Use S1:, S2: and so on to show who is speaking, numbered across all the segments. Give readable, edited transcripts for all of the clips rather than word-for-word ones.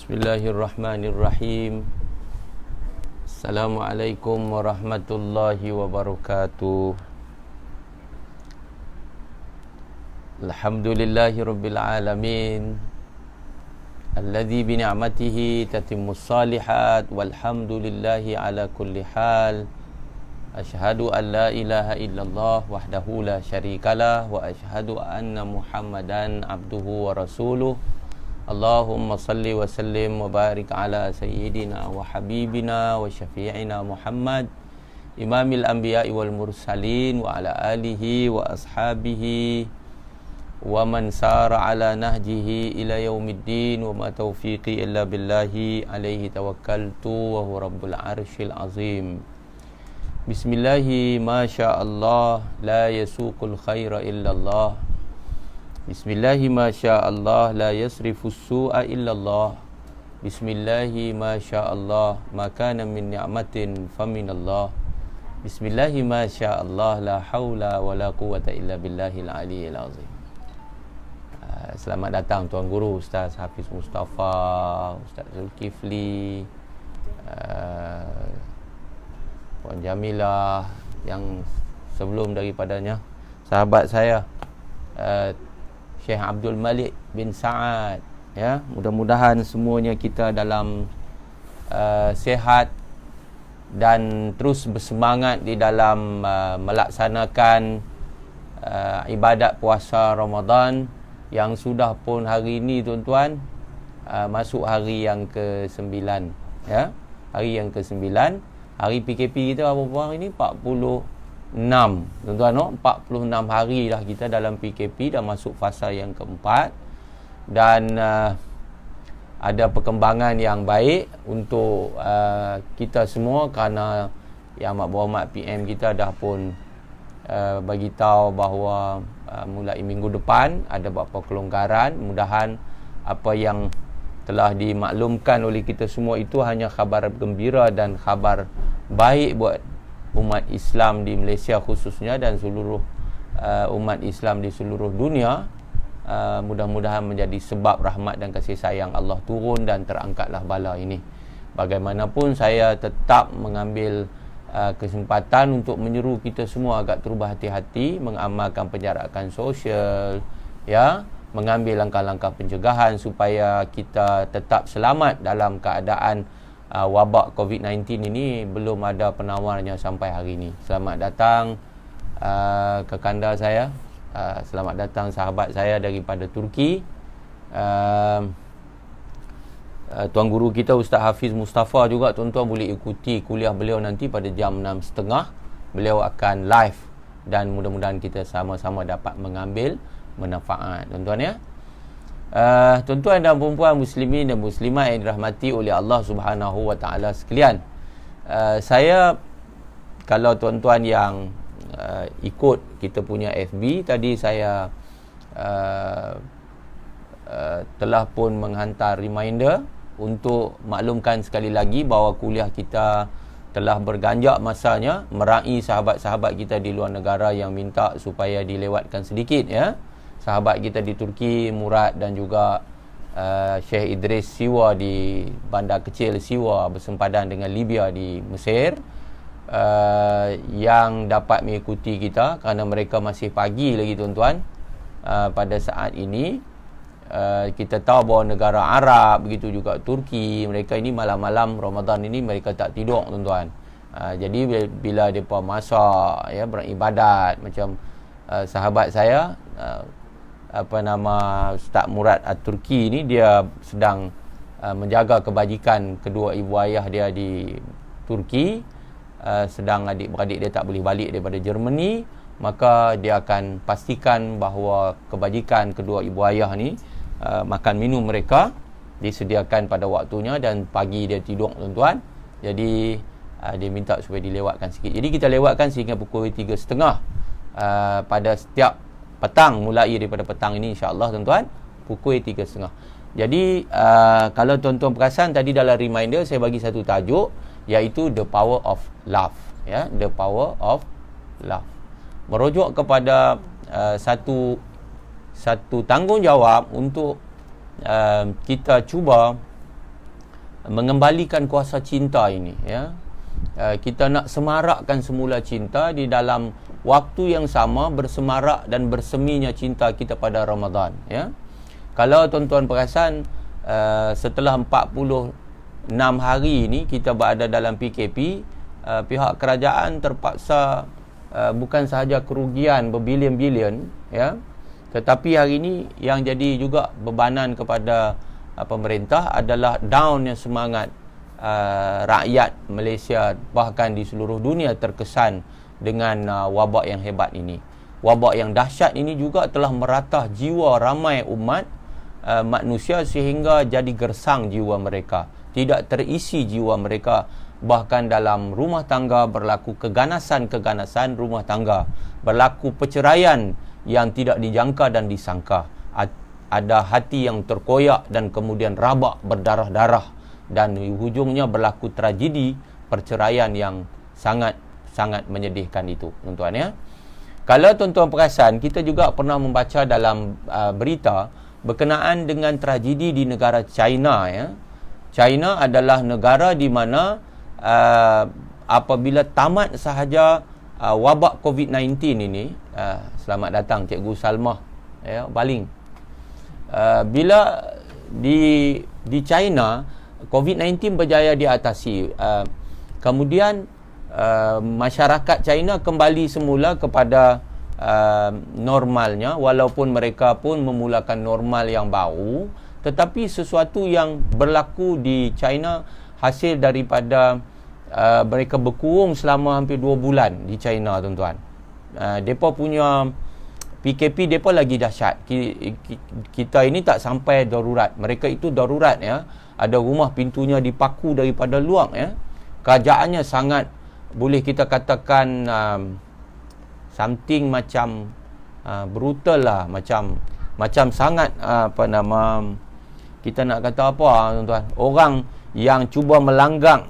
S1: Bismillahirrahmanirrahim. Assalamualaikum warahmatullahi wabarakatuh. Alhamdulillahi rabbil alamin, alladzi bi ni'matihi tatimmus shalihat, walhamdulillahi ala kulli hal. Asyhadu an la ilaha illallah wahdahu la syarikalah, wa asyhadu anna Muhammadan abduhu wa rasuluh. Allahumma salli wa sallim wa barik ala sayyidina wa habibina wa syafi'ina Muhammad, imamil anbiya'i wal mursalin, wa ala alihi wa ashabihi wa man sara ala nahjihi ila yaumiddin, wa ma taufiqi illa billahi alaihi tawakkaltu wa huwa rabbul arsyil azim. Bismillahi ma sya'allah la yasuqul khaira illallah. Bismillahi ma sya'allah la yasrifus su'a illallah. Bismillahi ma sya'allah ma kana min ni'matin faminallah. Bismillahi ma sya'allah la hawla wa la quwwata illa billahil aliyyil azim. Selamat datang Tuan Guru Ustaz Hafiz Mustafa, Ustaz Zulkifli, Puan Jamilah, yang sebelum daripadanya sahabat saya Syekh Abdul Malik bin Sa'ad, ya. Mudah-mudahan semuanya kita dalam sihat dan terus bersemangat di dalam melaksanakan ibadat puasa Ramadan yang sudah pun hari ini tuan-tuan masuk hari yang ke-9, ya. Hari yang ke-9. Hari PKP kita berapa hari ni? 46, tuan-tuan, no? 46 hari dah kita dalam PKP, dah masuk fasa yang keempat. Dan ada perkembangan yang baik untuk kita semua, kerana Yang Amat Berhormat PM kita dah pun bagi tahu bahawa mulai minggu depan ada beberapa kelonggaran. Mudahan apa yang telah dimaklumkan oleh kita semua itu hanya khabar gembira dan khabar baik buat umat Islam di Malaysia khususnya, dan seluruh umat Islam di seluruh dunia. Mudah-mudahan menjadi sebab rahmat dan kasih sayang Allah turun dan terangkatlah bala ini. Bagaimanapun saya tetap mengambil kesempatan untuk menyeru kita semua agar terus berhati-hati, mengamalkan penjarakan sosial, ya, mengambil langkah-langkah pencegahan supaya kita tetap selamat dalam keadaan wabak COVID-19 ini. Belum ada penawarnya sampai hari ini. Selamat datang ke kandar saya. Selamat datang sahabat saya daripada Turki, Tuan Guru kita Ustaz Hafiz Mustafa juga. Tuan-tuan boleh ikuti kuliah beliau nanti pada jam 6.30. Beliau akan live dan mudah-mudahan kita sama-sama dapat mengambil manfaat, tuan-tuan, ya. Tuan-tuan dan puan-puan muslimin dan muslimat yang dirahmati oleh Allah Subhanahu wa taala sekalian, saya, kalau tuan-tuan yang ikut kita punya FB tadi, saya telah pun menghantar reminder untuk maklumkan sekali lagi bahawa kuliah kita telah berganjak masanya, meraih sahabat-sahabat kita di luar negara yang minta supaya dilewatkan sedikit, ya. Sahabat kita di Turki, Murad, dan juga Syekh Idris Siwa di bandar kecil Siwa bersempadan dengan Libya di Mesir, yang dapat mengikuti kita kerana mereka masih pagi lagi, tuan-tuan. Pada saat ini kita tahu bahawa negara Arab, begitu juga Turki, mereka ini malam-malam Ramadan ini mereka tak tidur, tuan-tuan. Jadi bila mereka masak, ya, beribadat, macam sahabat saya Ustaz Murad At-Turki ni, dia sedang menjaga kebajikan kedua ibu ayah dia di Turki. Sedang adik-beradik dia tak boleh balik daripada Germany, maka dia akan pastikan bahawa kebajikan kedua ibu ayah ni, makan minum mereka disediakan pada waktunya, dan pagi dia tidur, tuan-tuan. Jadi dia minta supaya dilewatkan sikit. Jadi kita lewatkan sehingga pukul 3.30 pada setiap petang, mulai daripada petang ini insya-Allah, tuan-tuan, pukul 3.30. Jadi kalau tuan-tuan perasan tadi dalam reminder saya bagi satu tajuk, iaitu The Power of Love, ya, The Power of Love. Merujuk kepada satu tanggungjawab untuk kita cuba mengembalikan kuasa cinta ini, ya. Kita nak semarakkan semula cinta di dalam waktu yang sama, bersemarak dan berseminya cinta kita pada Ramadan, ya. Kalau tuan-tuan perasan, setelah 46 hari ini kita berada dalam PKP, pihak kerajaan terpaksa bukan sahaja kerugian berbilion-bilion, ya, tetapi hari ini yang jadi juga bebanan kepada pemerintah adalah downnya semangat rakyat Malaysia, bahkan di seluruh dunia terkesan dengan wabak yang hebat ini. Wabak yang dahsyat ini juga telah meratah jiwa ramai umat manusia sehingga jadi gersang jiwa mereka, tidak terisi jiwa mereka. Bahkan dalam rumah tangga berlaku keganasan-keganasan rumah tangga, berlaku perceraian yang tidak dijangka dan disangka. Ada hati yang terkoyak dan kemudian rabak berdarah-darah, dan hujungnya berlaku tragedi perceraian yang sangat menyedihkan itu, tuan-tuan, ya. Kalau tuan-tuan perasan, kita juga pernah membaca dalam berita berkenaan dengan tragedi di negara China, ya. China adalah negara di mana apabila tamat sahaja wabak COVID-19 ini, selamat datang Cikgu Salmah, ya, Baling. Bila di China COVID-19 berjaya diatasi, kemudian masyarakat China kembali semula kepada normalnya, walaupun mereka pun memulakan normal yang baru, tetapi sesuatu yang berlaku di China hasil daripada mereka berkurung selama hampir 2 bulan di China, tuan-tuan. Mereka punya PKP mereka lagi dahsyat. Kita ini tak sampai darurat, mereka itu darurat, ya. Ada rumah pintunya dipaku daripada luar, ya. Kerajaannya sangat, boleh kita katakan something macam brutal lah, macam sangat kita nak kata apa, tuan-tuan, orang yang cuba melanggar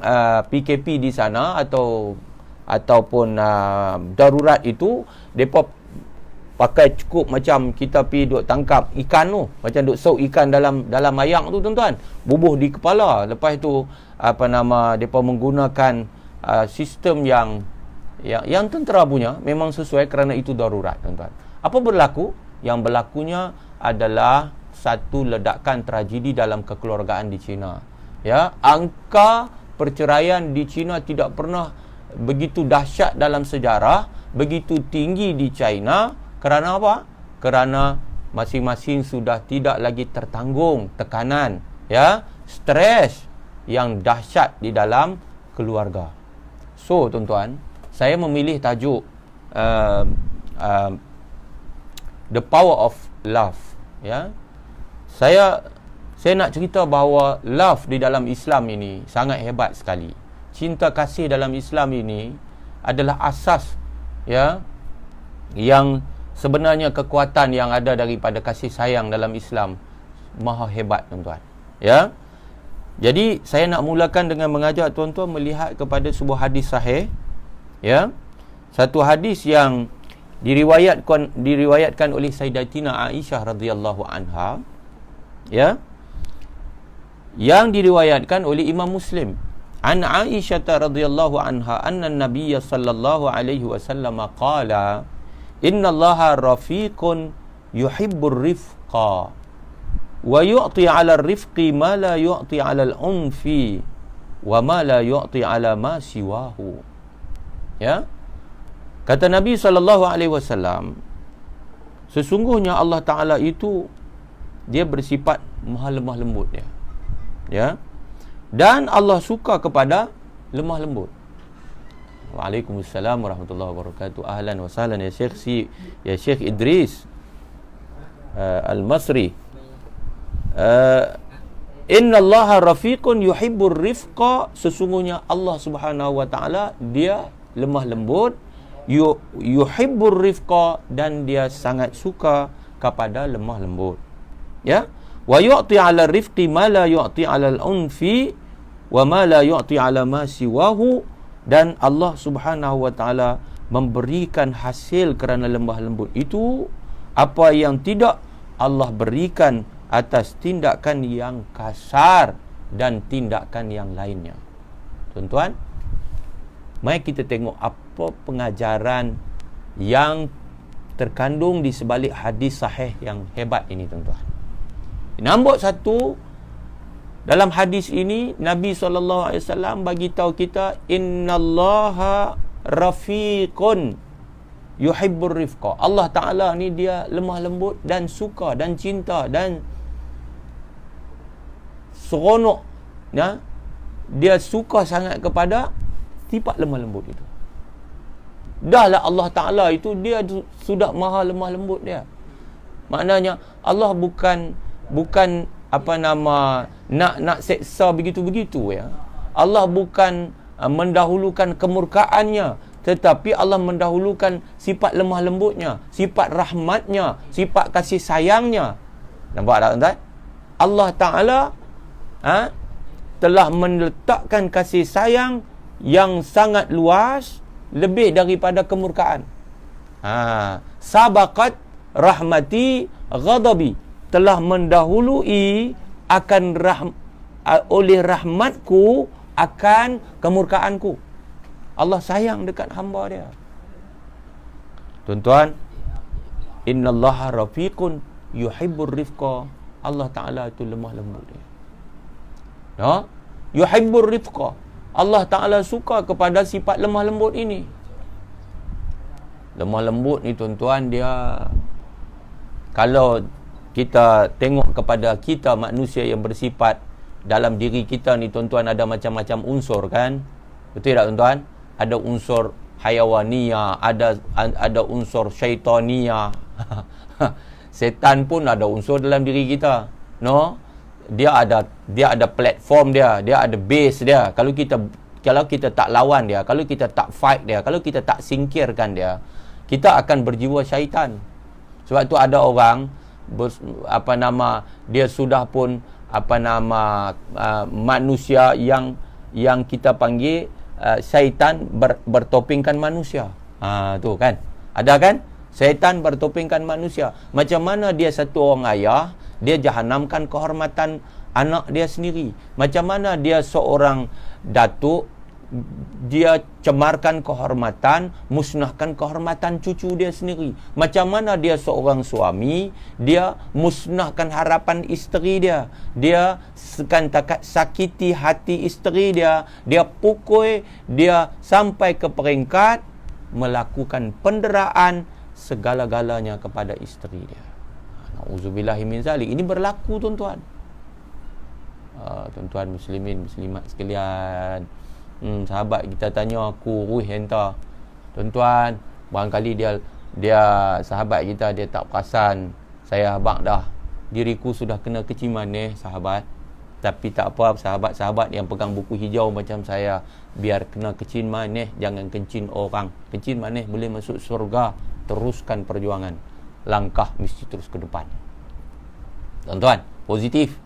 S1: PKP di sana ataupun darurat itu, depa pakai cukup macam kita pergi duk tangkap ikan tu, macam duk sauk ikan dalam ayak tu, tuan-tuan, bubuh di kepala. Lepas tu depa menggunakan sistem yang tentera punya, memang sesuai kerana itu darurat, tuan-tuan. Apa berlaku? Yang berlakunya adalah satu ledakan tragedi dalam kekeluargaan di China, ya. Angka perceraian di China tidak pernah begitu dahsyat dalam sejarah, begitu tinggi di China. Kerana apa? Kerana masing-masing sudah tidak lagi tertanggung tekanan, ya, stres yang dahsyat di dalam keluarga. So, tuan-tuan, saya memilih tajuk The Power of Love, ya. Saya nak cerita bahawa love di dalam Islam ini sangat hebat sekali. Cinta kasih dalam Islam ini adalah asas, ya, yang sebenarnya kekuatan yang ada daripada kasih sayang dalam Islam maha hebat, tuan-tuan, ya. Jadi saya nak mulakan dengan mengajak tuan-tuan melihat kepada sebuah hadis sahih, ya. Satu hadis yang diriwayatkan oleh Sayyidatina Aisyah radhiyallahu anha, ya, yang diriwayatkan oleh Imam Muslim. An Aisyah radhiyallahu anha anna an-nabiy sallallahu alaihi wasallam qala innallaha rafiqun yuhibbur rifqa wa yu'ti 'ala ar-rifqi ma la yu'ti 'ala al-unfi wa ma la yu'ti 'ala ma siwahu, ya. Kata Nabi SAW, sesungguhnya Allah Ta'ala itu dia bersifat maha lemah lembut, ya. Dan Allah suka kepada lemah lembut. Waalaikumsalam warahmatullahi wabarakatuh. Ahlan wa sahlan ya Syekh Idris Al-Masri. Innallaha rafiqun yuhibbur rifqa, sesungguhnya Allah Subhanahu wa Ta'ala dia lemah lembut, yuhibbur rifqa, dan dia sangat suka kepada lemah lembut, ya. Wa yu'ti 'ala rifqi ma la yu'ti 'ala al-unfi wa ma la yu'ti 'ala ma siwahu, dan Allah Subhanahu wa Ta'ala memberikan hasil kerana lemah lembut itu apa yang tidak Allah berikan atas tindakan yang kasar dan tindakan yang lainnya. Tuan-tuan, mari kita tengok apa pengajaran yang terkandung di sebalik hadis sahih yang hebat ini, tuan-tuan. Nombor satu, dalam hadis ini Nabi SAW bagi tahu kita, innallaha rafiqun yuhibbur rifqa. Allah Ta'ala ni dia lemah lembut dan suka dan cinta dan seronok, ya? Dia suka sangat kepada sifat lemah lembut itu. Dahlah Allah Ta'ala itu dia sudah maha lemah lembut dia. Maknanya Allah bukan nak seksa begitu-begitu, ya. Allah bukan mendahulukan kemurkaannya, tetapi Allah mendahulukan sifat lemah lembutnya, sifat rahmatnya, sifat kasih sayangnya. Nampak tak, tuan-tuan? Allah Ta'ala telah meletakkan kasih sayang yang sangat luas, lebih daripada kemurkaan. Sabaqat rahmati ghadabi, telah mendahului akan oleh rahmatku akan kemurkaanku. Allah sayang dekat hamba dia. Tuan-tuan, innallaha rafiqun yuhibbur rifqa. Allah Ta'ala itu lemah lembut dia. Yuhibbur rifqa. Allah Ta'ala suka kepada sifat lemah lembut ini. Lemah lembut ni, tuan-tuan, dia, kalau kita tengok kepada kita manusia yang bersifat, dalam diri kita ni, tuan-tuan, ada macam-macam unsur, kan? Betul tak, tuan-tuan? Ada unsur hayawaniyah, ada unsur syaitaniyah. Setan pun ada unsur dalam diri kita. Dia ada platform dia ada base dia. Kalau kita tak lawan dia, kalau kita tak fight dia, kalau kita tak singkirkan dia, kita akan berjiwa syaitan. Sebab tu ada orang dia sudah pun manusia yang kita panggil syaitan bertopingkan manusia. Tu kan, ada kan, syaitan bertopingkan manusia. Macam mana dia satu orang ayah, dia jahanamkan kehormatan anak dia sendiri. Macam mana dia seorang datuk, dia cemarkan kehormatan, musnahkan kehormatan cucu dia sendiri. Macam mana dia seorang suami, dia musnahkan harapan isteri dia. Dia sakiti hati isteri dia. Dia pukul, dia sampai ke peringkat melakukan penderaan segala-galanya kepada isteri dia. Na'udzubillahi min zalik. Ini berlaku, tuan-tuan. Tuan-tuan muslimin, muslimat sekalian. Sahabat kita tanya aku, ruih entah. Tuan-tuan, barangkali dia sahabat kita, dia tak perasan. Saya abang dah, diriku sudah kena kecil manis, sahabat. Tapi tak apa, sahabat-sahabat yang pegang buku hijau macam saya, biar kena kecil manis, jangan kencin orang. Kecil manis boleh masuk surga. Teruskan perjuangan. Langkah mesti terus ke depan. Tuan-tuan, positif.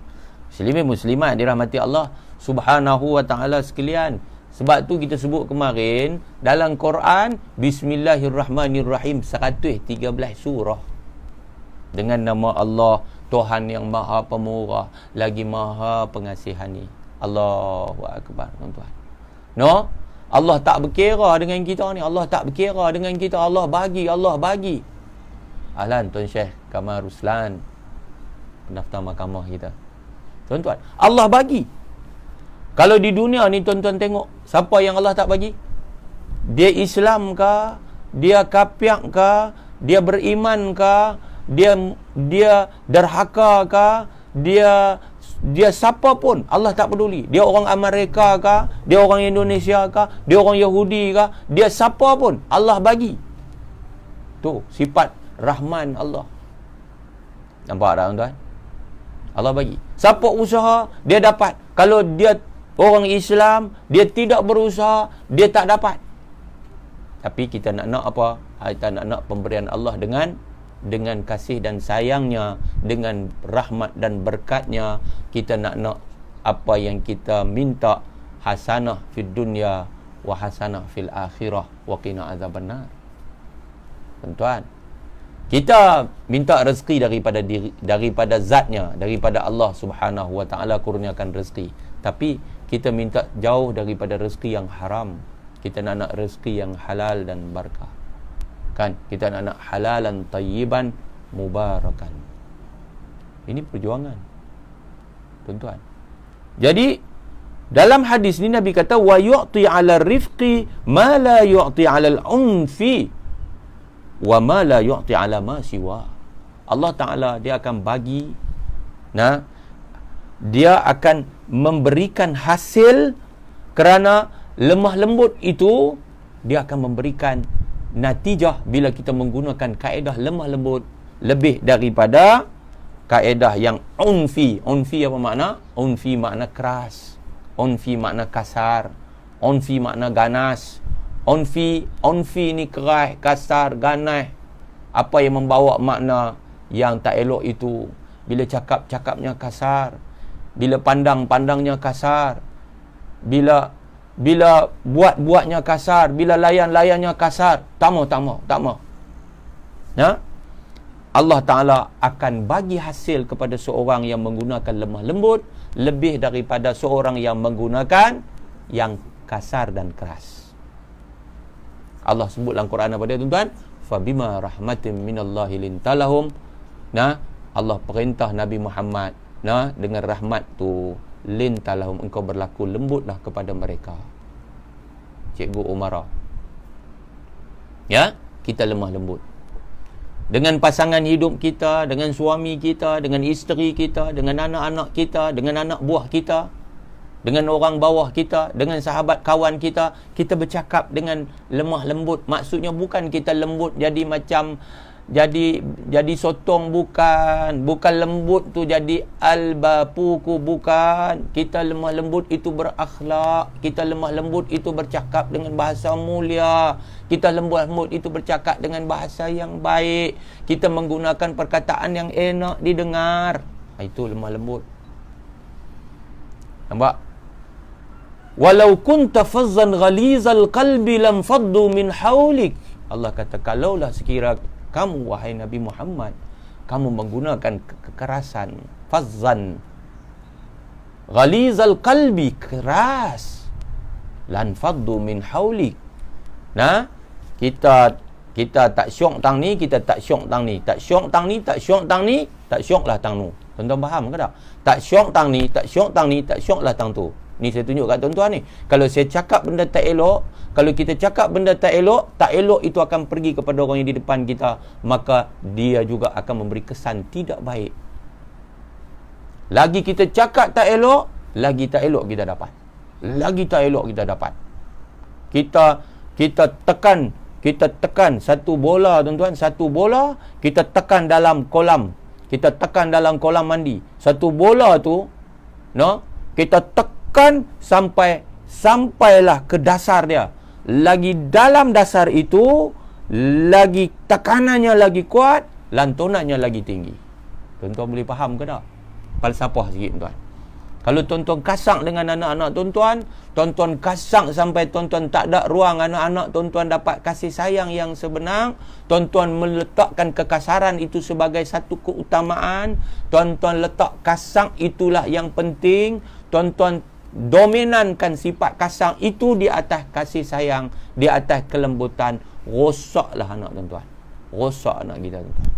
S1: Muslimin muslimat dirahmati Allah Subhanahu wa ta'ala sekalian. Sebab tu kita sebut kemarin dalam Quran, Bismillahirrahmanirrahim, 113 surah. Dengan nama Allah, Tuhan yang Maha Pemurah lagi Maha Pengasihani. Allahu Akbar, tuan-tuan. Allah tak berkira dengan kita ni. Allah tak berkira dengan kita. Allah bagi. Ahlan Tuan Syekh Kamal Ruslan, pendaftar mahkamah kita. Tuan-tuan, Allah bagi. Kalau di dunia ni, tuan-tuan tengok, siapa yang Allah tak bagi? Dia Islam ke? Dia kafir ke? Dia beriman ke? Dia derhaka ke? Dia siapa pun, Allah tak peduli. Dia orang Amerika ke? Dia orang Indonesia ke? Dia orang Yahudi ke? Dia siapa pun, Allah bagi. Tu sifat Rahman Allah. Nampak tak, tuan-tuan? Allah bagi. Siapa usaha, dia dapat. Kalau dia orang Islam, dia tidak berusaha, dia tak dapat. Tapi kita nak apa? Kita nak pemberian Allah dengan kasih dan sayangnya, dengan rahmat dan berkatnya. Kita nak apa yang kita minta, hasanah fid dunya wa hasanah fil akhirah wa qina azabannar. Tuan-tuan, Kita minta rezeki daripada zatnya, daripada Allah Subhanahu wa taala kurniakan rezeki. Tapi kita minta jauh daripada rezeki yang haram. Kita nak rezeki yang halal dan barakah. Kan? Kita nak halalan tayyiban mubarakan. Ini perjuangan, tuan-tuan. Jadi dalam hadis ni Nabi kata wa yu'ti 'ala rifqi ma la yu'ti 'ala al-unfi wa ma la yu'ti 'ala ma siwa. Allah Taala dia akan bagi, dia akan memberikan hasil kerana lemah lembut itu dia akan memberikan natijah bila kita menggunakan kaedah lemah lembut lebih daripada kaedah yang unfi. Unfi apa makna? Unfi makna keras, unfi makna kasar, unfi makna ganas. Unfi ni keras, kasar, ganas. Apa yang membawa makna yang tak elok itu? Bila cakapnya kasar, bila pandangnya kasar, bila buatnya kasar, bila layannya kasar, tak mau. Ya? Allah Ta'ala akan bagi hasil kepada seorang yang menggunakan lemah lembut lebih daripada seorang yang menggunakan yang kasar dan keras. Allah sebut dalam Quran apa dia, tuan-tuan? Fabima rahmatin minallahi lintalahum. Allah perintah Nabi Muhammad, dengan rahmat tu, lintalahum, engkau berlaku lembutlah kepada mereka. Cikgu Umara. Ya, kita lemah lembut dengan pasangan hidup kita, dengan suami kita, dengan isteri kita, dengan anak-anak kita, dengan anak buah kita, dengan orang bawah kita, dengan sahabat kawan kita. Kita bercakap dengan lemah lembut. Maksudnya bukan kita lembut jadi macam jadi sotong, bukan lembut tu jadi albapuku, bukan. Kita lemah lembut itu berakhlak, kita lemah lembut itu bercakap dengan bahasa mulia, kita lemah lembut itu bercakap dengan bahasa yang baik, kita menggunakan perkataan yang enak didengar. Itu lemah lembut. Nampak? Walau kunta fazzan ghalizal qalbi lam faddu min haulik. Allah kata, kalaulah sekira kamu wahai Nabi Muhammad, kamu menggunakan kekerasan, fazzan ghalizal qalbi, keras, lan faddu min haulik. Kita tak syok tang ni, kita tak syok tang ni, tak syok tang ni, tak syok tang ni, tak syoklah tang nu. Tuan-tuan faham ke tak? Tak syok tang ni, tak syok tang ni, tak syoklah tang tu. Ni saya tunjuk kat tuan-tuan ni. Kalau saya cakap benda tak elok, kalau kita cakap benda tak elok itu akan pergi kepada orang yang di depan kita, maka dia juga akan memberi kesan tidak baik. Lagi kita cakap tak elok, lagi tak elok kita dapat. Lagi tak elok kita dapat. Kita tekan satu bola, tuan-tuan, satu bola kita tekan dalam kolam. Kita tekan dalam kolam mandi. Satu bola tu, kita tekan sampailah ke dasar dia. Lagi dalam dasar itu, lagi tekanannya lagi kuat, lantunannya lagi tinggi. Tuan-tuan boleh faham ke tak? Falsafah sikit, tuan. Kalau tuan-tuan kasang dengan anak-anak tuan-tuan kasang sampai tuan-tuan tak ada ruang anak-anak tuan-tuan dapat kasih sayang yang sebenar, tuan-tuan meletakkan kekasaran itu sebagai satu keutamaan, tuan-tuan letak kasang itulah yang penting, tuan-tuan dominankan sifat kasang itu di atas kasih sayang, di atas kelembutan, rosaklah anak tuan-tuan. Rosak anak kita, tuan-tuan.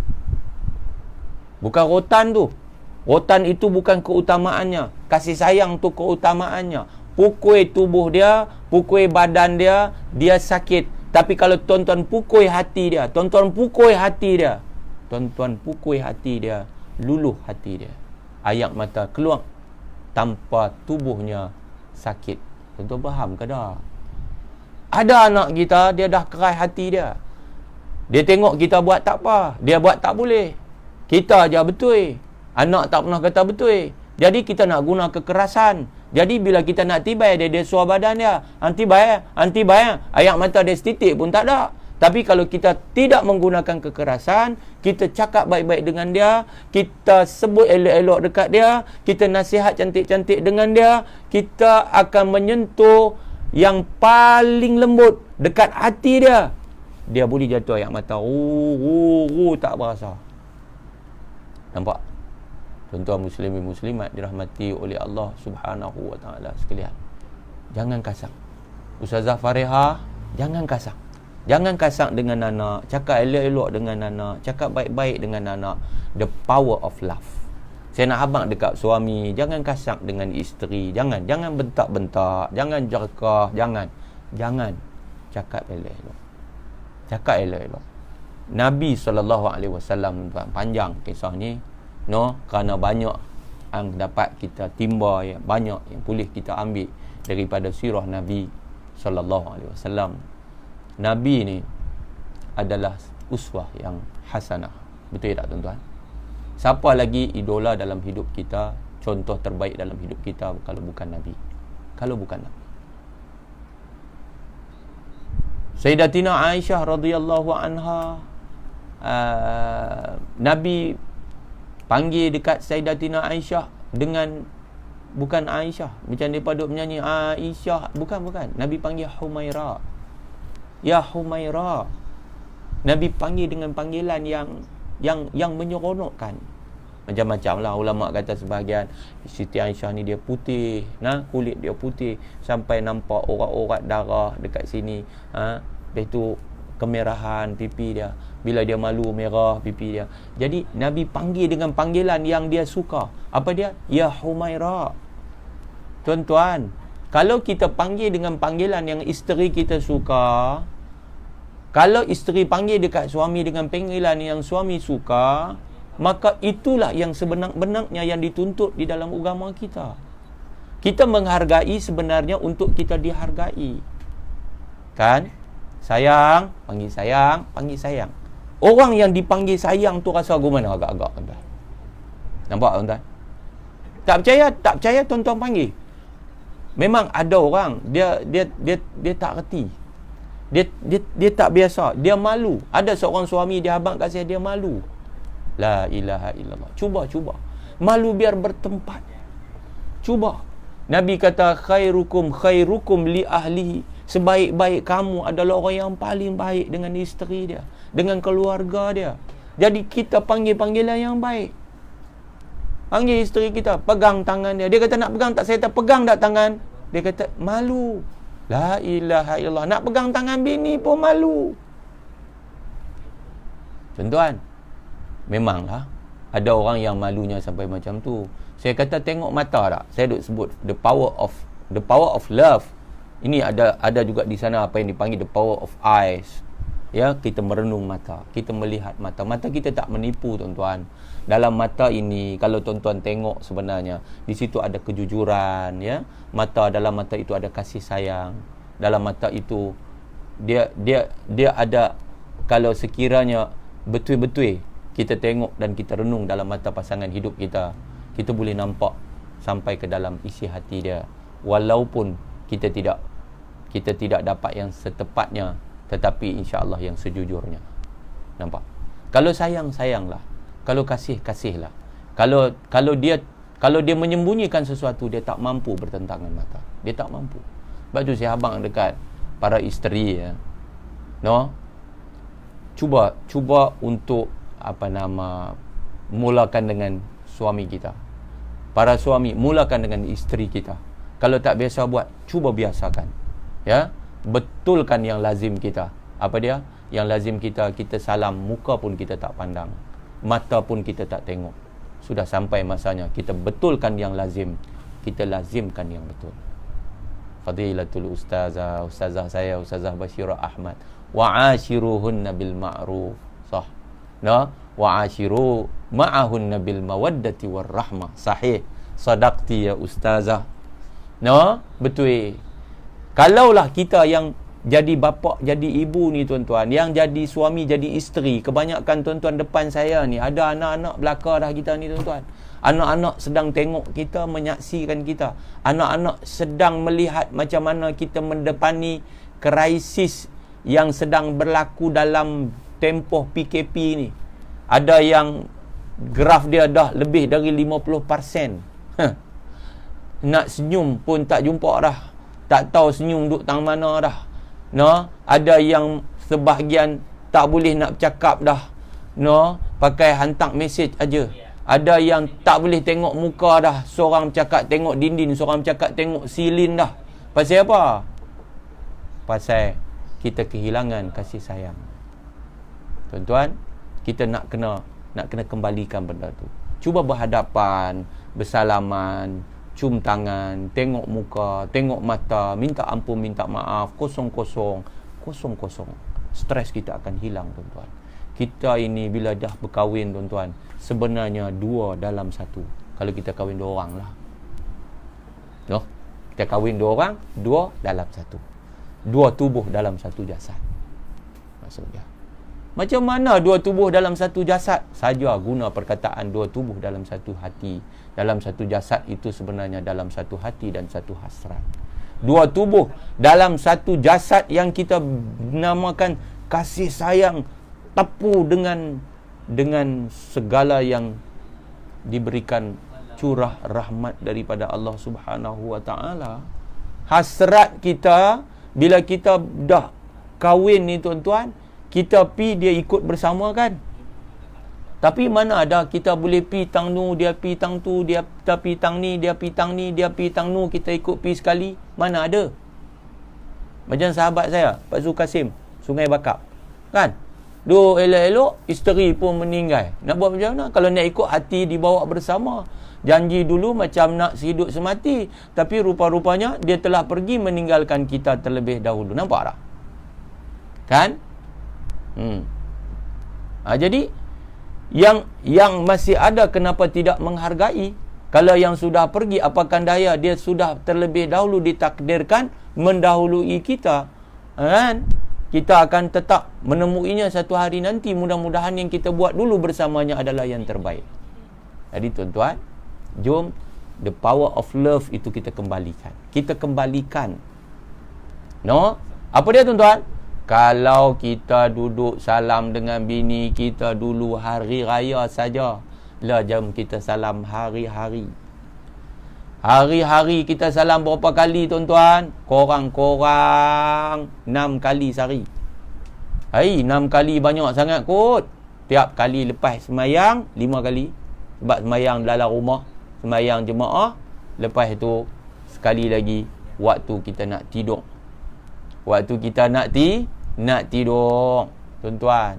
S1: Bukan rotan tu. Rotan itu bukan keutamaannya. Kasih sayang tu keutamaannya. Pukul tubuh dia, pukul badan dia, dia sakit. Tapi kalau tuan-tuan pukul hati dia, tuan-tuan pukul hati dia, luluh hati dia. Air mata keluar tanpa tubuhnya sakit. Tuan-tuan faham ke tak? Ada anak kita, dia dah keras hati dia. Dia tengok kita buat tak apa, dia buat tak boleh. Kita aja betul. Anak tak pernah kata betul. Jadi kita nak guna kekerasan. Jadi bila kita nak tibai dia suar badan dia. Antibai. Air mata dia setitik pun tak ada. Tapi kalau kita tidak menggunakan kekerasan, kita cakap baik-baik dengan dia, kita sebut elok-elok dekat dia, kita nasihat cantik-cantik dengan dia, kita akan menyentuh yang paling lembut dekat hati dia. dia boleh jatuh air mata. Tak berasa. Nampak? Tuan-tuan muslimin muslimat dirahmati oleh Allah Subhanahu wa taala sekalian. Jangan kasar. Ustazah Fariha, jangan kasar. Jangan kasar dengan anak, cakap elok-elok dengan anak, cakap baik-baik dengan anak. The power of love. Saya nak abang dekat suami, jangan kasar dengan isteri, jangan bentak-bentak, jangan jerkah, jangan cakap elok-elok. Cakap elok-elok. Nabi SAW, panjang kisah ni, kerana banyak yang dapat kita timba, ya, banyak yang boleh kita ambil daripada sirah Nabi SAW. Nabi ni adalah uswah yang hasanah. Betul tak tuan-tuan? Siapa lagi idola dalam hidup kita, contoh terbaik dalam hidup kita kalau bukan Nabi? Kalau bukan Nabi. Sayyidatina Aisyah radhiyallahu anha, Nabi panggil dekat Sayyidatina Aisyah dengan bukan Aisyah, macam mereka duk menyanyi Aisyah, bukan. Nabi panggil Humaira. Ya Humaira. Nabi panggil dengan panggilan yang menyeronokkan. Macam-macam lah ulama kata sebahagian, Siti Aisyah ni dia putih, kulit dia putih sampai nampak urat-urat darah dekat sini. Lepas tu kemerahan pipi dia, bila dia malu merah pipi dia. Jadi Nabi panggil dengan panggilan yang dia suka. Apa dia? Ya Humaira. Tuan-tuan, kalau kita panggil dengan panggilan yang isteri kita suka, kalau isteri panggil dekat suami dengan panggilan yang suami suka, maka itulah yang sebenar-benarnya yang dituntut di dalam agama kita. Kita menghargai sebenarnya untuk kita dihargai. Kan? Sayang, panggil sayang, panggil sayang. Orang yang dipanggil sayang tu rasa gimana agak-agak, tuan-tuan? Nampak, tuan-tuan? Tak percaya tuan-tuan panggil. Memang ada orang dia tak reti. Dia tak biasa, dia malu. Ada seorang suami dia abang kat saya, dia malu. La ilaha illallah. Cuba. Malu biar bertempat. Cuba. Nabi kata khairukum li ahlihi. Sebaik-baik kamu adalah orang yang paling baik dengan isteri dia, dengan keluarga dia. Jadi kita panggil panggilan yang baik. Panggil isteri kita, pegang tangan dia. Dia kata nak pegang tak? Saya kata pegang tak tangan? Dia kata malu. La ilaha illallah. Nak pegang tangan bini pun malu. Tuan-tuan, memanglah ada orang yang malunya sampai macam tu. Saya kata tengok mata tak? Saya duk sebut the power of love. Ini ada juga di sana apa yang dipanggil the power of eyes. Ya, kita merenung mata, kita melihat mata. Mata kita tak menipu, tuan-tuan. Dalam mata ini, kalau tuan-tuan tengok sebenarnya, di situ ada kejujuran, ya. Dalam mata itu ada kasih sayang. Dalam mata itu dia ada, kalau sekiranya betul-betul kita tengok dan kita renung dalam mata pasangan hidup kita, kita boleh nampak sampai ke dalam isi hati dia. Walaupun kita tidak dapat yang setepatnya, tetapi insya-Allah yang sejujurnya. Nampak? Kalau sayang, sayanglah. Kalau kasih, kasihlah. Kalau dia menyembunyikan sesuatu, dia tak mampu bertentangan mata. Dia tak mampu. Sebab tu saya abang dekat para isteri, ya. Cuba untuk mulakan dengan suami kita. Para suami, mulakan dengan isteri kita. Kalau tak biasa buat, cuba biasakan. Ya, betulkan yang lazim kita. Apa dia? Yang lazim kita salam, muka pun kita tak pandang, mata pun kita tak tengok. Sudah sampai masanya kita betulkan yang lazim, kita lazimkan yang betul. Fadilatul ustazah saya, Ustazah Bashirah Ahmad, wa'ashiruhunna bil ma'ruf. Sah. Wa'ashiru ma'ahunna bil mawaddati war rahmah. Sahih. Sadaqti ya ustazah. Betul. Kalaulah kita yang jadi bapa, jadi ibu ni, tuan-tuan, yang jadi suami, jadi isteri, kebanyakan tuan-tuan depan saya ni ada anak-anak belaka dah kita ni, tuan-tuan. Anak-anak sedang tengok kita, menyaksikan kita. Anak-anak sedang melihat macam mana kita mendepani krisis yang sedang berlaku dalam tempoh PKP ni. Ada yang graf dia dah lebih dari 50%. Nak senyum pun tak jumpa dah. Tak tahu senyum duduk tang mana dah. Ada yang sebahagian tak boleh nak bercakap dah. Pakai hantar mesej aja. Ada yang tak boleh tengok muka dah. Seorang bercakap tengok dinding, seorang bercakap tengok silin dah. Pasal apa? Pasal kita kehilangan kasih sayang. Tuan-tuan, kita nak kena kembalikan benda tu. Cuba berhadapan, bersalaman, cium tangan, tengok muka, tengok mata, minta ampun, minta maaf, kosong-kosong. Stres kita akan hilang, tuan-tuan. Kita ini bila dah berkahwin, tuan-tuan, sebenarnya 2 dalam 1. Kalau kita kahwin 2 orang lah. Kita kahwin 2 orang, 2 dalam 1. 2 tubuh dalam 1 jasad. Maksudnya, macam mana 2 tubuh dalam 1 jasad? Saja guna perkataan 2 tubuh dalam 1 hati. Dalam 1 jasad itu sebenarnya dalam 1 hati dan 1 hasrat. 2 tubuh dalam 1 jasad yang kita namakan kasih sayang, tepu dengan segala yang diberikan curah rahmat daripada Allah Subhanahu wa taala. Hasrat kita bila kita dah kahwin ni, tuan-tuan, kita pi dia ikut bersama kan. Tapi mana ada kita boleh pi tang nu, dia pi tang tu, dia pi tang ni, dia pi tang ni, dia pi tang nu, kita ikut pi sekali. Mana ada. Macam sahabat saya, Pak Zul Kasim, Sungai Bakap. Kan? Duk elok-elok, isteri pun meninggal. Nak buat macam mana? Kalau nak ikut hati, dibawa bersama. Janji dulu macam nak sehidup semati. Tapi rupa-rupanya, dia telah pergi meninggalkan kita terlebih dahulu. Nampak tak? Kan? Jadi yang masih ada, kenapa tidak menghargai? Kalau yang sudah pergi, apakah daya dia sudah terlebih dahulu ditakdirkan mendahului kita, kan? Kita akan tetap menemuinya satu hari nanti. Mudah-mudahan yang kita buat dulu bersamanya adalah yang terbaik. Jadi tuan-tuan, jom the power of love itu kita kembalikan. Apa dia, tuan-tuan? Kalau kita duduk salam dengan bini kita dulu hari raya saja, jom kita salam hari-hari. Hari-hari kita salam berapa kali, tuan-tuan? Korang-korang 6 kali sehari. 6 kali banyak sangat kot. Tiap kali lepas semayang 5 kali. Sebab semayang dalam rumah, semayang jemaah. Lepas itu sekali lagi waktu kita nak tidur. Waktu kita nak tidur, tuan-tuan.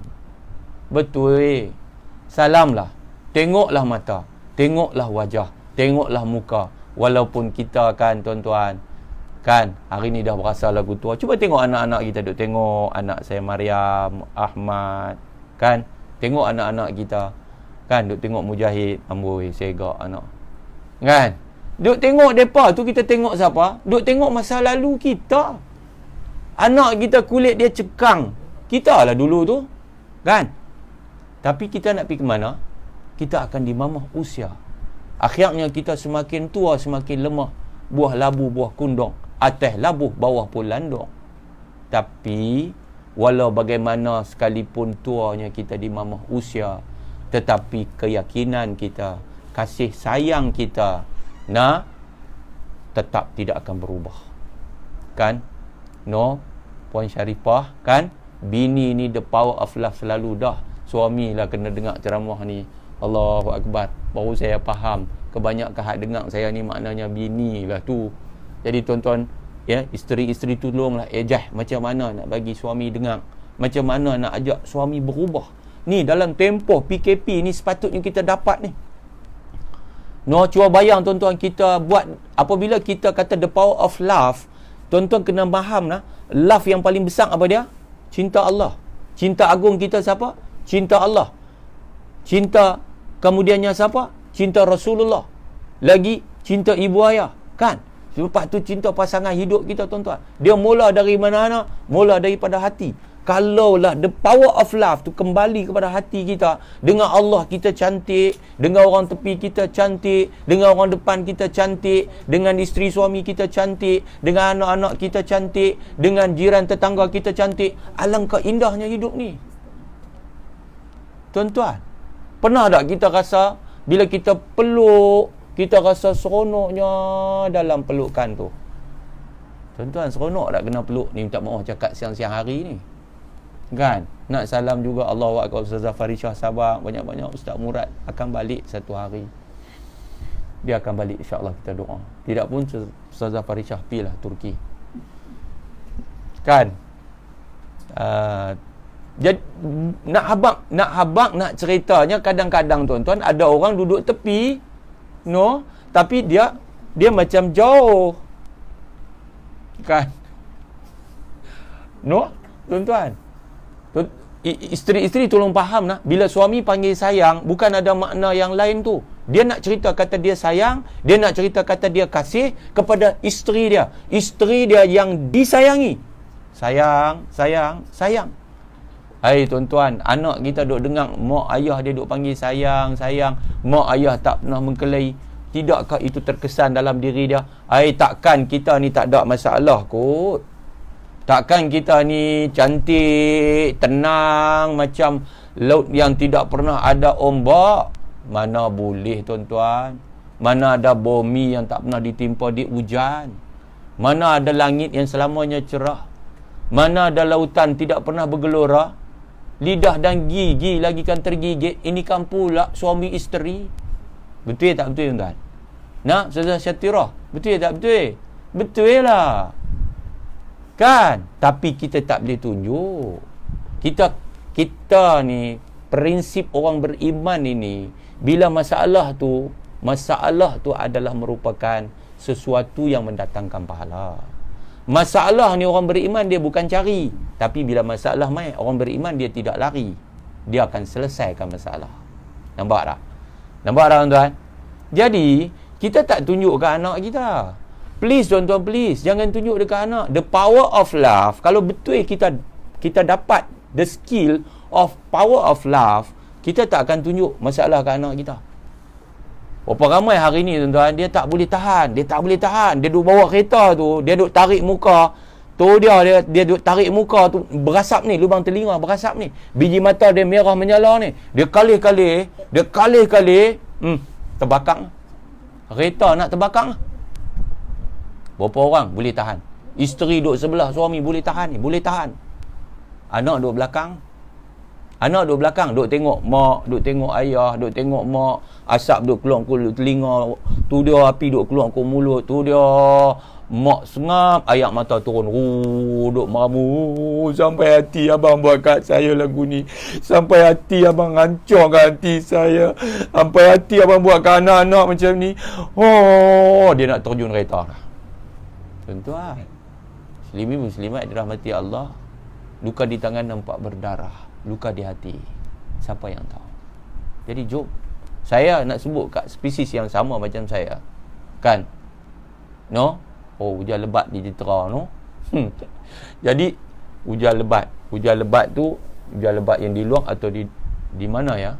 S1: Betul. Salamlah. Tengoklah mata. Tengoklah wajah. Tengoklah muka. Walaupun kita kan, tuan-tuan, kan, hari ni dah berasa lagu tua. Cuba tengok anak-anak kita. Duk tengok anak saya Mariam, Ahmad, kan. Tengok anak-anak kita, kan. Duk tengok Mujahid, amboi, segak anak, kan. Duk tengok mereka tu, kita tengok siapa? Duk tengok masa lalu kita. Anak kita kulit dia cekang. Kita lah dulu tu, kan. Tapi kita nak pergi ke mana? Kita akan dimamah usia. Akhirnya kita semakin tua, semakin lemah. Buah labu, buah kundong. Atas labuh, bawah pun landong. Tapi walau bagaimana sekalipun tuanya kita dimamah usia, tetapi keyakinan kita, kasih sayang kita, tetap tidak akan berubah. Kan? Puan Syarifah, kan? Bini ni the power of love selalu dah. Suami lah kena dengar ceramah ni. Allahu Akbar. Baru saya faham. Kebanyakan hak dengar saya ni maknanya bini lah tu. Jadi tuan-tuan, isteri-isteri tolonglah macam mana nak bagi suami dengar. Macam mana nak ajak suami berubah. Ni dalam tempoh PKP ni sepatutnya kita dapat ni. Cuba bayang, tuan-tuan, kita buat, apabila kita kata the power of love, tuan-tuan kena faham love yang paling besar apa dia? Cinta Allah. Cinta agung kita siapa? Cinta Allah. Cinta kemudiannya siapa? Cinta Rasulullah. Lagi cinta ibu ayah, kan? Lepas tu cinta pasangan hidup kita, tuan-tuan. Dia mula dari mana? Mula daripada hati. Kalaulah the power of love tu kembali kepada hati kita, dengan Allah kita cantik, dengan orang tepi kita cantik, dengan orang depan kita cantik, dengan isteri suami kita cantik, dengan anak-anak kita cantik, dengan jiran tetangga kita cantik. Alangkah indahnya hidup ni, tuan-tuan. Pernah tak kita rasa bila kita peluk, kita rasa seronoknya dalam pelukan tu? Tuan-tuan, seronok tak kena peluk ni? Minta maaf cakap siang-siang hari ni. Kan? Nak salam juga, Allahu Akbar, Ustazah Farishah sabar, banyak-banyak Ustaz Murad akan balik satu hari. Dia akan balik, insya-Allah kita doa. Tidak pun Ustazah Farishah pilah Turki. Kan? Jadi nak habang nak ceritanya, kadang-kadang tuan-tuan ada orang duduk tepi, tapi dia macam jauh. Kan? Tuan-tuan. Isteri-isteri tolong faham nah, bila suami panggil sayang, bukan ada makna yang lain tu. Dia nak cerita kata dia sayang, dia nak cerita kata dia kasih kepada isteri dia. Isteri dia yang disayangi. Sayang, sayang, sayang. Hai tuan-tuan, anak kita duk dengar mak ayah dia duk panggil sayang, sayang, mak ayah tak pernah mengkelahi. Tidakkah itu terkesan dalam diri dia? Hai, takkan kita ni tak ada masalah kot. Takkan kita ni cantik, tenang macam laut yang tidak pernah ada ombak? Mana boleh tuan-tuan. Mana ada bumi yang tak pernah ditimpa di hujan. Mana ada langit yang selamanya cerah. Mana ada lautan tidak pernah bergelora. Lidah dan gigi lagi kan tergigit. Ini kan pula suami isteri. Betul tak betul tuan-tuan? Nak Ustazah Syatirah? Betul tak betul? Betul lah. Kan? Tapi kita tak boleh tunjuk. Kita ni, prinsip orang beriman ini, bila masalah tu adalah merupakan sesuatu yang mendatangkan pahala. Masalah ni orang beriman dia bukan cari. Tapi bila masalah mai, orang beriman dia tidak lari. Dia akan selesaikan masalah. Nampak tak? Nampak tak tuan-tuan? Jadi, kita tak tunjuk ke anak kita. Please tuan-tuan, please, jangan tunjuk dekat anak. The power of love, kalau betul kita dapat the skill of power of love, kita tak akan tunjuk masalah ke anak kita. Berapa ramai hari ni tuan-tuan, dia tak boleh tahan. Dia duk bawa kereta tu, dia duk tarik muka. Tu dia duk tarik muka tu, berasap ni, lubang telinga berasap ni. Biji mata dia merah menyala ni. Dia kalih-kalih, terbakar. Kereta nak terbakar. Berapa orang boleh tahan? Isteri duduk sebelah suami boleh tahan ni, boleh tahan. Anak duduk belakang. Duduk tengok mak, duduk tengok ayah, duduk tengok mak, asap duduk keluar ke telinga, tu dia api duduk keluar ke mulut, tu dia mak sengap, air mata turun, duduk meramu, sampai hati abang buat kat saya lagu ni, sampai hati abang hancurkan hati saya, sampai hati abang buat kat anak-anak macam ni. Dia nak terjun kereta. Tuan-tuan, muslimat dirahmati Allah, luka di tangan nampak berdarah, luka di hati siapa yang tahu. Jadi jom, saya nak sebut kat spesies yang sama macam saya, kan? Hujan lebat di Jitera, Jadi hujan lebat tu, hujan lebat yang di luar atau di mana ya?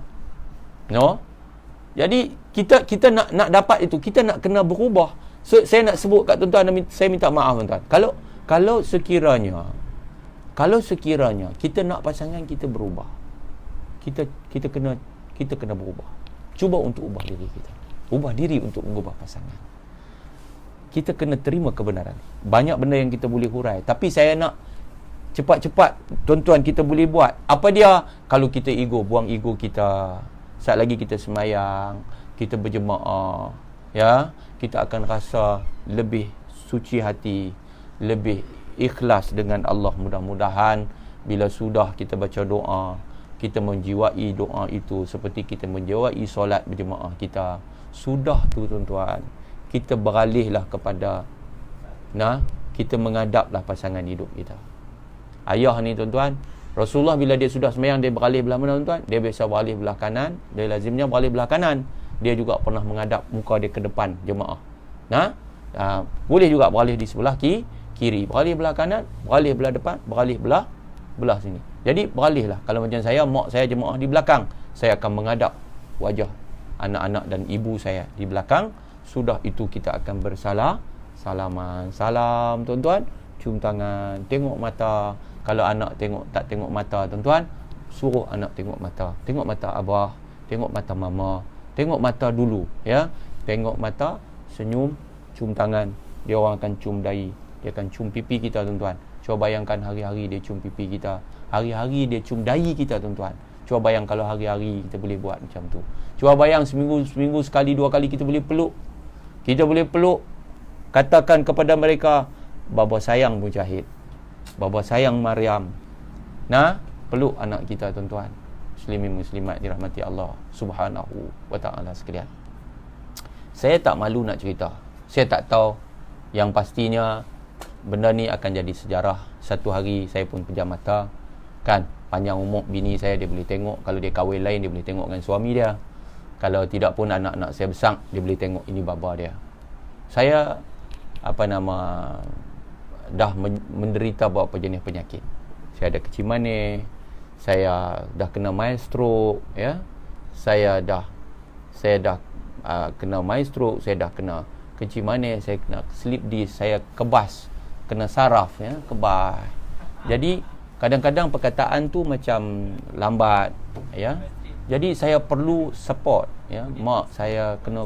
S1: Jadi kita nak dapat itu, kita nak kena berubah. So, saya nak sebut kat tuan-tuan, saya minta maaf tuan-tuan. Kalau sekiranya kita nak pasangan kita berubah, kita kena berubah. Cuba untuk ubah diri kita. Ubah diri untuk mengubah pasangan. Kita kena terima kebenaran. Banyak benda yang kita boleh hurai, tapi saya nak cepat-cepat tuan-tuan kita boleh buat. Apa dia? Kalau kita ego, buang ego kita. Saat lagi kita semayang, kita berjemaah, ya, kita akan rasa lebih suci hati, lebih ikhlas dengan Allah. Mudah-mudahan bila sudah kita baca doa, kita menjiwai doa itu seperti kita menjiwai solat berjemaah kita. Sudah tu tuan-tuan, kita beralihlah kepada kita menghadaplah pasangan hidup kita. Ayah ni tuan-tuan, Rasulullah bila dia sudah sembahyang, dia beralih belah mana tuan-tuan? Dia biasa beralih belah kanan. Dia lazimnya beralih belah kanan. Dia juga pernah menghadap muka dia ke depan jemaah. Boleh juga beralih di sebelah kiri. Beralih belah kanan, beralih belah depan, beralih belah sini. Jadi beralihlah. Kalau macam saya, mak saya jemaah di belakang, saya akan menghadap wajah anak-anak dan ibu saya di belakang. Sudah itu kita akan salaman. Salam tuan-tuan, cium tangan, tengok mata. Kalau anak tak tengok mata tuan-tuan, suruh anak tengok mata. Tengok mata abah, tengok mata mama. Tengok mata dulu, ya. Tengok mata, senyum, cium tangan. Dia orang akan cium dahi. Dia akan cium pipi kita, tuan-tuan. Cuba bayangkan hari-hari dia cium pipi kita, hari-hari dia cium dahi kita, tuan-tuan. Cuba bayang kalau hari-hari kita boleh buat macam tu. Cuba bayang seminggu sekali, 2 kali kita boleh peluk. Kita boleh peluk. Katakan kepada mereka, Baba sayang Mujahid, Baba sayang Maryam. Nah, peluk anak kita, tuan-tuan. Muslimin muslimat dirahmati Allah Subhanahu wa ta'ala sekalian. Saya tak malu nak cerita. Saya tak tahu, yang pastinya benda ni akan jadi sejarah. Satu hari saya pun pejam mata, kan, panjang umur bini saya, dia boleh tengok. Kalau dia kahwin lain, dia boleh tengok dengan suami dia. Kalau tidak pun anak-anak saya besar, dia boleh tengok ini baba dia. Saya dah menderita beberapa jenis penyakit. Saya ada kecil manis, saya dah kena mild stroke, ya. Saya dah kena mild stroke, saya dah kena kecil manis, saya kena slip disc, saya kebas, kena saraf, ya, kebas. Jadi kadang-kadang perkataan tu macam lambat, ya. Jadi saya perlu support, ya. Mak saya kena,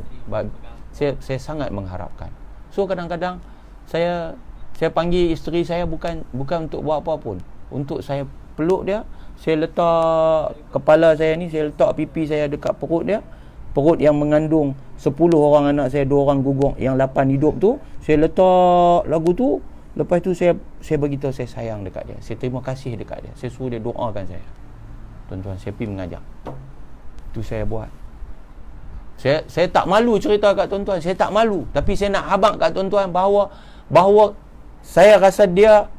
S1: saya sangat mengharapkan. So kadang-kadang saya panggil isteri saya bukan untuk buat apa pun, untuk saya peluk dia. Saya letak kepala saya ni, saya letak pipi saya dekat perut dia, perut yang mengandung 10 orang anak saya, 2 orang gugur, yang 8 hidup tu. Saya letak lagu tu. Lepas tu saya beritahu saya sayang dekat dia, saya terima kasih dekat dia, saya suruh dia doakan saya. Tuan-tuan, saya pergi mengajar. Itu saya buat. Saya tak malu cerita kat tuan-tuan, saya tak malu. Tapi saya nak habaq kat tuan-tuan bahawa saya rasa dia,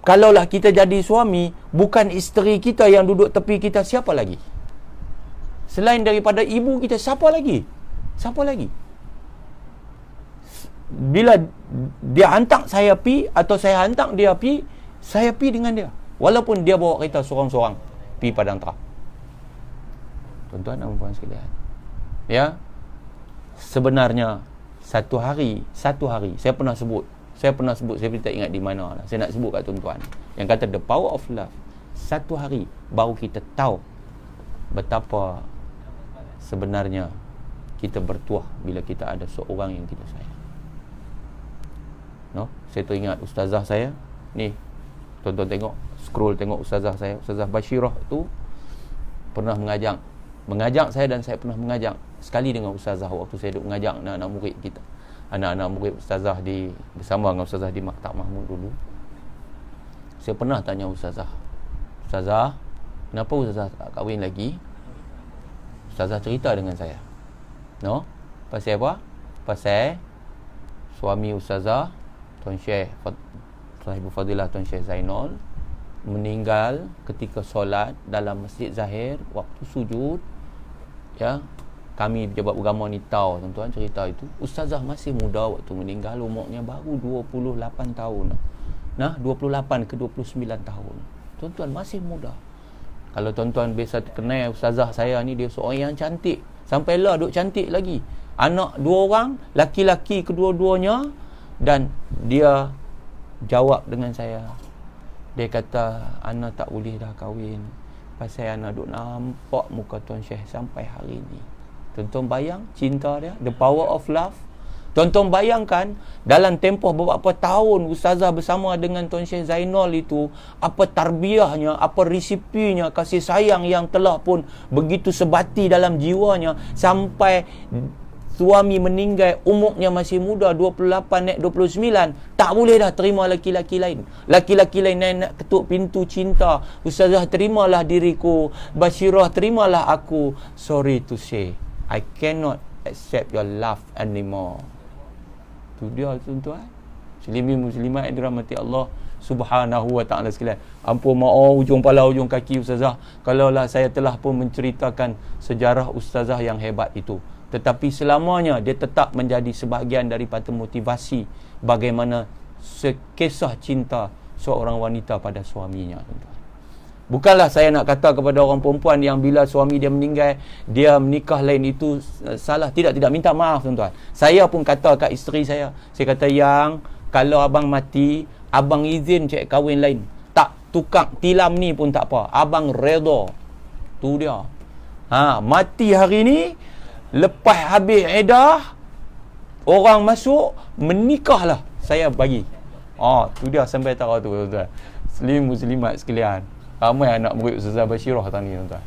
S1: kalaulah kita jadi suami, bukan isteri kita yang duduk tepi kita, siapa lagi? Selain daripada ibu kita, siapa lagi? Siapa lagi? Bila dia hantar saya pi, atau saya hantar dia pi, saya pi dengan dia. Walaupun dia bawa kereta sorang-sorang pi Padang Tera. Tuan-tuan dan puan sekalian, ya, sebenarnya satu hari saya pernah sebut, saya tak ingat di mana lah. Saya nak sebut kat tuan-tuan yang kata the power of love. Satu hari baru kita tahu betapa sebenarnya kita bertuah bila kita ada seorang yang kita sayang. No, saya teringat ustazah saya ni, tuan-tuan tengok, scroll tengok ustazah saya, Ustazah Bashirah tu pernah mengajak saya, dan saya pernah mengajak sekali dengan ustazah waktu saya duduk mengajak anak-anak murid kita, anak-anak murid ustazah bersama dengan ustazah di Maktab Mahmud dulu. Saya pernah tanya ustazah, kenapa ustazah tak kahwin lagi? Ustazah cerita dengan saya, no, pasal apa? Pasal suami ustazah, Tuan Syekh Sahibul Fadilah Tuan Syekh Zainal, meninggal ketika solat dalam Masjid Zahir waktu sujud, ya. Kami pejabat agama ni tahu, tuan-tuan, cerita itu. Ustazah masih muda waktu meninggal, umurnya baru 28 tahun. Nah, 28 ke 29 tahun. Tuan-tuan, masih muda. Kalau tuan-tuan biasa kenal ustazah saya ni, dia seorang yang cantik. Sampailah duk cantik lagi. Anak 2 orang, laki-laki kedua-duanya, dan dia jawab dengan saya. Dia kata, Ana tak boleh dah kahwin pasal Ana duk nampak muka Tuan Syekh sampai hari ni. Tuan-tuan bayang cinta dia, the power of love. Tuan-tuan bayangkan dalam tempoh beberapa tahun ustazah bersama dengan Tuan Syekh Zainal itu, apa tarbiyahnya, apa resipinya, kasih sayang yang telah pun begitu sebati dalam jiwanya, sampai suami meninggal umurnya masih muda, 28 naik 29, tak boleh dah terima laki-laki lain. Laki-laki lain nak ketuk pintu cinta. Ustazah, terimalah diriku. Bashirah, terimalah aku. Sorry to say, I cannot accept your love anymore. Tu dia, tuan-tuan. Muslimin muslimat yang dirahmati Allah Subhanahu wa ta'ala sekalian. Ampun maaf ujung pala ujung kaki ustazah, kalaulah saya telah pun menceritakan sejarah ustazah yang hebat itu. Tetapi selamanya dia tetap menjadi sebahagian daripada motivasi bagaimana kisah cinta seorang wanita pada suaminya, tuan-tuan. Bukanlah saya nak kata kepada orang perempuan yang bila suami dia meninggal, dia menikah lain, itu salah. Tidak minta maaf, tuan-tuan. Saya pun kata kat isteri saya kata, yang kalau abang mati, abang izin cek kahwin lain. Tak tukar tilam ni pun tak apa. Abang redha. Tu dia. Mati hari ni, lepas habis edah, orang masuk, menikahlah saya bagi. Tu dia sampai tahu tu tuan-tuan. Muslimat sekalian. Ramai anak murid Ustazah Bashirah tadi tuan-tuan.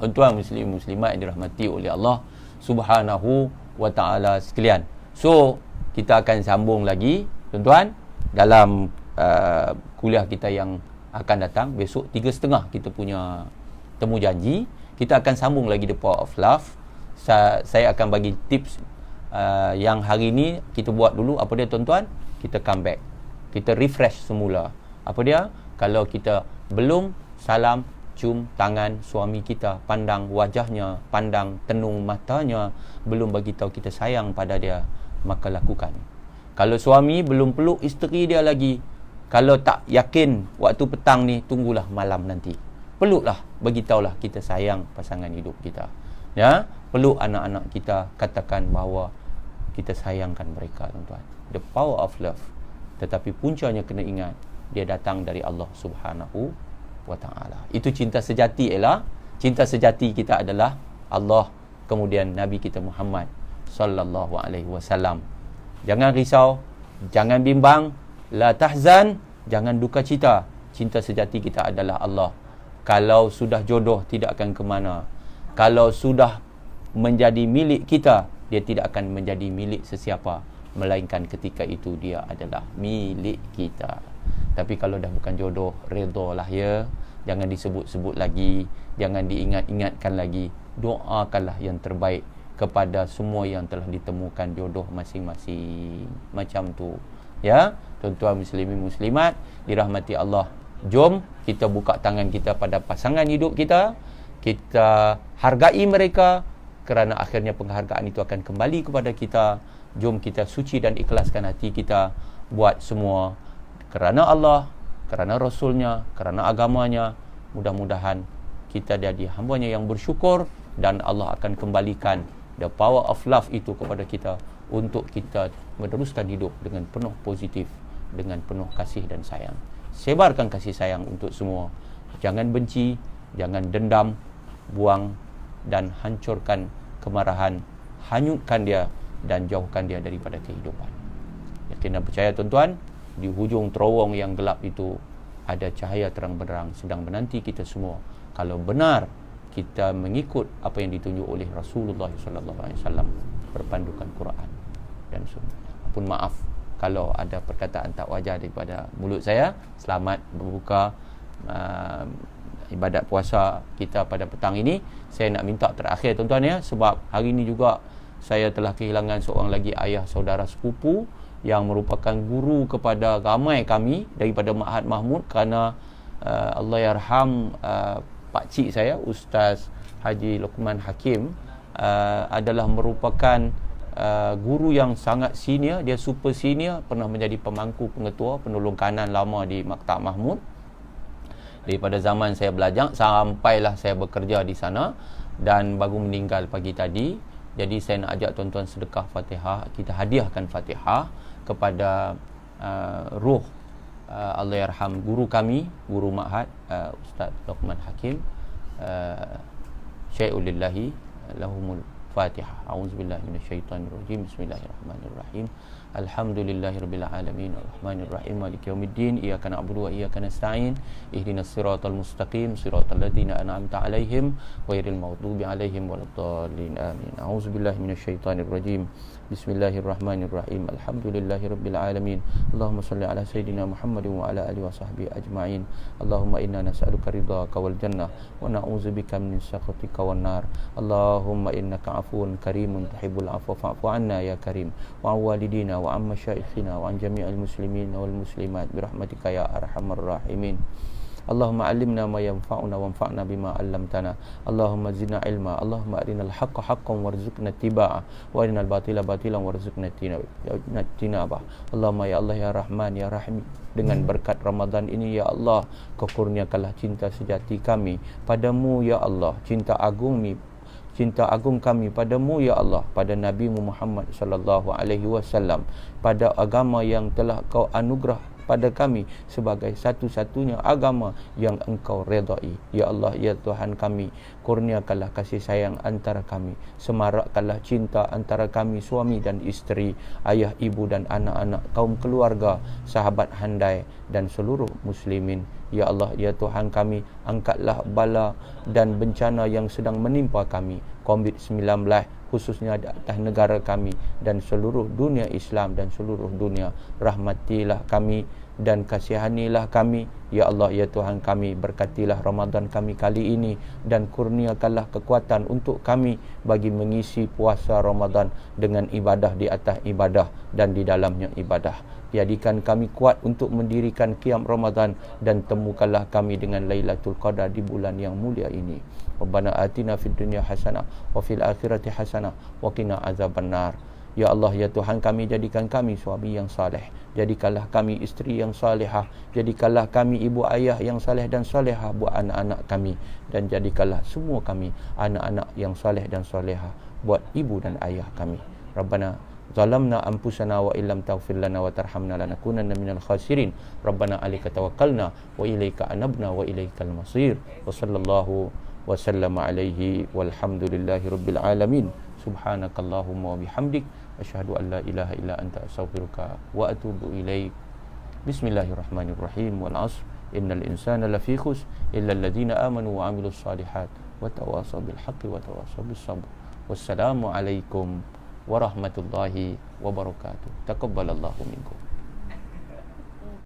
S1: Tuan-tuan muslimat yang dirahmati oleh Allah Subhanahu wa taala sekalian. So, kita akan sambung lagi tuan-tuan dalam kuliah kita yang akan datang besok 3.30 kita punya temu janji. Kita akan sambung lagi The Power of Love. Saya akan bagi tips yang hari ni kita buat dulu. Apa dia tuan-tuan? Kita come back, kita refresh semula. Apa dia? Kalau kita belum salam, cium tangan suami kita, pandang wajahnya, pandang tenung matanya, belum bagi tahu kita sayang pada dia, maka lakukan. Kalau suami belum peluk isteri dia lagi, kalau tak yakin waktu petang ni, tunggulah malam nanti. Peluklah, bagi tahulah kita sayang pasangan hidup kita. Ya, peluk anak-anak kita, katakan bahawa kita sayangkan mereka tuan-tuan. The power of love. Tetapi puncanya kena ingat, dia datang dari Allah Subhanahu wa ta'ala. Itu cinta sejati ialah, cinta sejati kita adalah Allah, kemudian Nabi kita Muhammad sallallahu alaihi wasallam. Jangan risau, jangan bimbang, la tahzan, jangan duka cita. Cinta sejati kita adalah Allah. Kalau sudah jodoh, tidak akan ke mana. Kalau sudah menjadi milik kita, dia tidak akan menjadi milik sesiapa, melainkan ketika itu dia adalah milik kita. Tapi kalau dah bukan jodoh, redalah ya. Jangan disebut-sebut lagi, jangan diingat-ingatkan lagi. Doakanlah yang terbaik kepada semua yang telah ditemukan jodoh masing-masing. Macam tu. Ya, tuan-tuan muslimin muslimat dirahmati Allah. Jom kita buka tangan kita pada pasangan hidup kita. Kita hargai mereka, kerana akhirnya penghargaan itu akan kembali kepada kita. Jom kita suci dan ikhlaskan hati kita buat semua kerana Allah, kerana Rasulnya, kerana agamanya. Mudah-mudahan kita jadi hambanya yang bersyukur, dan Allah akan kembalikan the power of love itu kepada kita, untuk kita meneruskan hidup dengan penuh positif, dengan penuh kasih dan sayang. Sebarkan kasih sayang untuk semua. Jangan benci, jangan dendam, buang dan hancurkan kemarahan, hanyutkan dia dan jauhkan dia daripada kehidupan. Yakin dan percaya tuan-tuan, di hujung terowong yang gelap itu ada cahaya terang benderang sedang menanti kita semua. Kalau benar kita mengikut apa yang ditunjuk oleh Rasulullah SAW, berpandukan Quran dan Sunnah. Pun maaf kalau ada perkataan tak wajar daripada mulut saya. Selamat berbuka ibadat puasa kita pada petang ini. Saya nak minta terakhir tuan-tuan ya, sebab hari ini juga saya telah kehilangan seorang lagi ayah saudara sepupu yang merupakan guru kepada ramai kami daripada Ma'had Mahmud, kerana Allahyarham pak cik saya Ustaz Haji Luqman Hakim adalah merupakan guru yang sangat senior. Dia super senior, pernah menjadi pemangku pengetua penolong kanan lama di Maktab Mahmud daripada zaman saya belajar sampailah saya bekerja di sana, dan baru meninggal pagi tadi. Jadi saya nak ajak tuan-tuan sedekah Fatihah. Kita hadiahkan Fatihah kepada ruh Allahyarham guru kami, guru Ma'had Ustaz Luqman Hakim. Syai'ulillahi lahumul Fatihah. A'udzubillahi minasyaitonirrajim. Bismillahirrahmanirrahim. Alhamdulillahirabbil alamin arrahmanirrahim maliki yaumiddin iyyaka na'budu wa iyyaka nasta'in ihdinas siratal mustaqim siratal ladzina an'amta 'alaihim ghairil maghdubi 'alaihim waladdallin amin. A'udzubillahi minasyaitonirrajim. Bismillahirrahmanirrahim. Alhamdulillahirabbil alamin. Allahumma shalli ala sayidina Muhammadin wa ala alihi wa sahbihi ajma'in. Allahumma inna nas'aluka ridhaka wal jannah wa na'udzubika min sakhatika wan nar. Allahumma innaka 'afuwun karimun tuhibbul 'afwa fa'fu 'anna ya karim. Wa walidina wa amma syaikhina wa an jami'il muslimin wal muslimat birahmatika ya arhamar rahimin. Allahumma alimna ma yanfa'una wanfa'na bima 'allamtana. Allahumma zidna ilma. Allahumma arinal haqqa haqqan warzuqna ittiba'a wa arinal batila batilan warzuqna tinabah. Allahumma ya Allah ya Rahman ya Rahim, dengan berkat Ramadan ini ya Allah, Kau kurniakanlah cinta sejati kami padamu ya Allah, cinta agung kami padamu ya Allah, pada Nabi Muhammad sallallahu alaihi wasallam, pada agama yang telah Kau anugerah kepada kami sebagai satu-satunya agama yang Engkau redai. Ya Allah, ya Tuhan kami, kurniakanlah kasih sayang antara kami, semarakkanlah cinta antara kami suami dan isteri, ayah, ibu dan anak-anak, kaum keluarga, sahabat handai dan seluruh muslimin. Ya Allah, ya Tuhan kami, angkatlah bala dan bencana yang sedang menimpa kami, COVID-19 khususnya di atas negara kami dan seluruh dunia Islam dan seluruh dunia. Rahmatilah kami dan kasihanilah kami. Ya Allah, ya Tuhan kami, berkatilah Ramadan kami kali ini dan kurniakanlah kekuatan untuk kami bagi mengisi puasa Ramadan dengan ibadah di atas ibadah dan di dalamnya ibadah. Jadikan kami kuat untuk mendirikan qiyam Ramadan dan temukanlah kami dengan Lailatul Qadar di bulan yang mulia ini. Rabbana atina fid dunya hasanah wa fil akhirati hasanah wa qina azabannar. Ya Allah, ya Tuhan kami, jadikan kami suami yang saleh, jadikanlah kami isteri yang salihah, jadikanlah kami ibu ayah yang saleh dan salihah buat anak-anak kami, dan jadikanlah semua kami anak-anak yang saleh dan salihah buat ibu dan ayah kami. Rabbana zalamna anfusana wa illam taghfir lana wa tarhamna lanakunanna minal khasirin. Rabbana alayka tawakkalna wa ilayka anabna wa ilaykal masir. Wa sallallahu wa sallama alaihi walhamdulillahi rabbil alamin. Subhanakallahumma wa bihamdik asyhadu an la ilaha illa anta astaghfiruka wa atubu ilaik. Bismillahirrahmanirrahim. Wal 'ashr innal insana lafi khusr illa alladhina amanu wa 'amilus shalihat wa tawassaw bil haqqi wa tawassaw bis sabr. Wassalamu alaikum warahmatullahi wabarakatuh. Taqabbalallahu minkum.